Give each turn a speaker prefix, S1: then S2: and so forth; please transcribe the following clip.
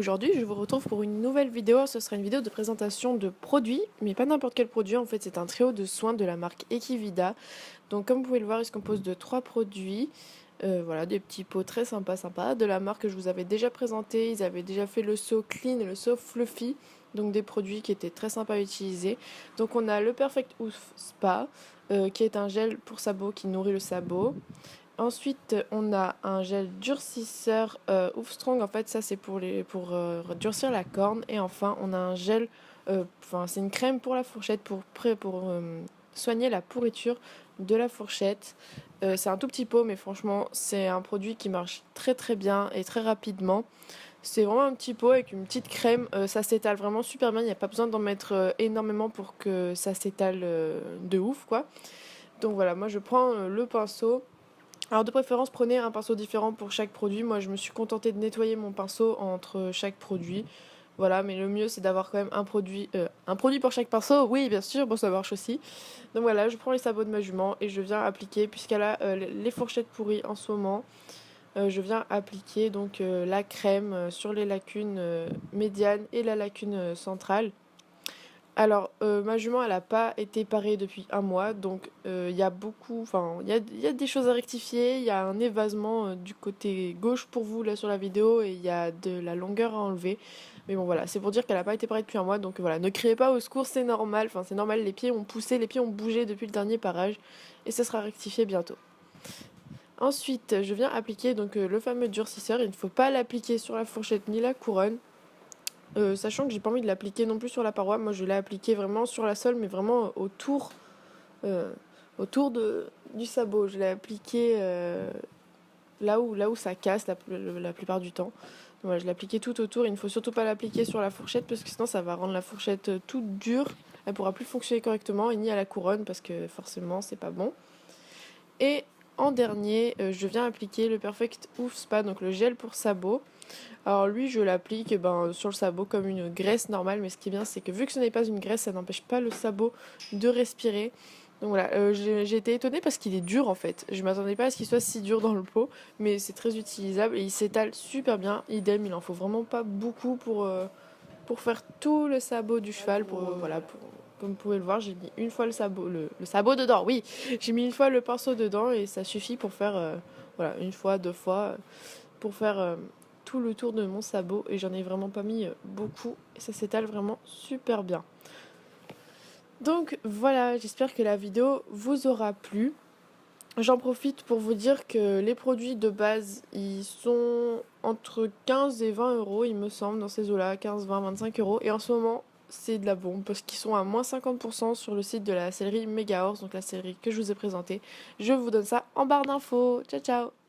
S1: aujourd'hui je vous retrouve pour une nouvelle vidéo. Ce sera une vidéo de présentation de produits, mais pas n'importe quel produit. En fait, c'est un trio de soins de la marque Equivida. Donc comme vous pouvez le voir, il se compose de 3 produits. Voilà, des petits pots très sympas de la marque que je vous avais déjà présenté. Ils avaient déjà fait le saut clean et le saut fluffy, donc des produits qui étaient très sympas à utiliser. Donc on a le Perfect Oof Spa, qui est un gel pour sabot qui nourrit le sabot. Ensuite, on a un gel durcisseur Oof Strong. En fait, ça c'est pour durcir la corne. Et enfin, on a un gel, c'est une crème pour la fourchette pour soigner la pourriture de la fourchette. C'est un tout petit pot, mais franchement, c'est un produit qui marche très très bien et très rapidement. C'est vraiment un petit pot avec une petite crème. Ça s'étale vraiment super bien. Il n'y a pas besoin d'en mettre énormément pour que ça s'étale de ouf, quoi. Donc voilà, moi je prends le pinceau. Alors de préférence, prenez un pinceau différent pour chaque produit. Moi, je me suis contentée de nettoyer mon pinceau entre chaque produit. Voilà, mais le mieux, c'est d'avoir quand même un produit pour chaque pinceau. Oui, bien sûr, bon, ça marche aussi. Donc voilà, je prends les sabots de ma jument et je viens appliquer, puisqu'elle a les fourchettes pourries en ce moment. Je viens appliquer donc la crème sur les lacunes médianes et la lacune centrale. Alors, ma jument, elle n'a pas été parée depuis un mois, donc il y a il y a des choses à rectifier. Il y a un évasement du côté gauche pour vous, là, sur la vidéo, et il y a de la longueur à enlever. Mais bon, voilà, c'est pour dire qu'elle n'a pas été parée depuis un mois, donc voilà, ne criez pas au secours, c'est normal. Enfin, c'est normal, les pieds ont poussé, les pieds ont bougé depuis le dernier parage, et ça sera rectifié bientôt. Ensuite, je viens appliquer donc le fameux durcisseur. Il ne faut pas l'appliquer sur la fourchette ni la couronne. Sachant que j'ai pas envie de l'appliquer non plus sur la paroi, moi je l'ai appliqué vraiment sur la sole, mais vraiment euh, autour du sabot. Je l'ai appliqué là où ça casse la plupart du temps. Donc, voilà, je l'ai appliqué tout autour. Il ne faut surtout pas l'appliquer sur la fourchette parce que sinon ça va rendre la fourchette toute dure. Elle pourra plus fonctionner correctement et ni à la couronne parce que forcément c'est pas bon. Et en dernier, je viens appliquer le Perfect Oof Spa, donc le gel pour sabot. Alors lui, je l'applique sur le sabot comme une graisse normale, mais ce qui est bien, c'est que vu que ce n'est pas une graisse, ça n'empêche pas le sabot de respirer. Donc voilà, j'ai été étonnée parce qu'il est dur en fait. Je m'attendais pas à ce qu'il soit si dur dans le pot, mais c'est très utilisable et il s'étale super bien. Idem, il en faut vraiment pas beaucoup pour faire tout le sabot du cheval. Comme vous pouvez le voir, j'ai mis une fois le sabot dedans, oui. J'ai mis une fois le pinceau dedans et ça suffit pour faire une fois, deux fois, pour faire tout le tour de mon sabot. Et j'en ai vraiment pas mis beaucoup et ça s'étale vraiment super bien. Donc voilà, j'espère que la vidéo vous aura plu. J'en profite pour vous dire que les produits de base, ils sont entre 15 et 20 euros, il me semble, dans ces eaux-là, 15, 20, 25 euros. Et en ce moment, c'est de la bombe parce qu'ils sont à moins 50% sur le site de la sellerie Mega Horse, donc la sellerie que je vous ai présentée. Je vous donne ça en barre d'infos. Ciao, ciao!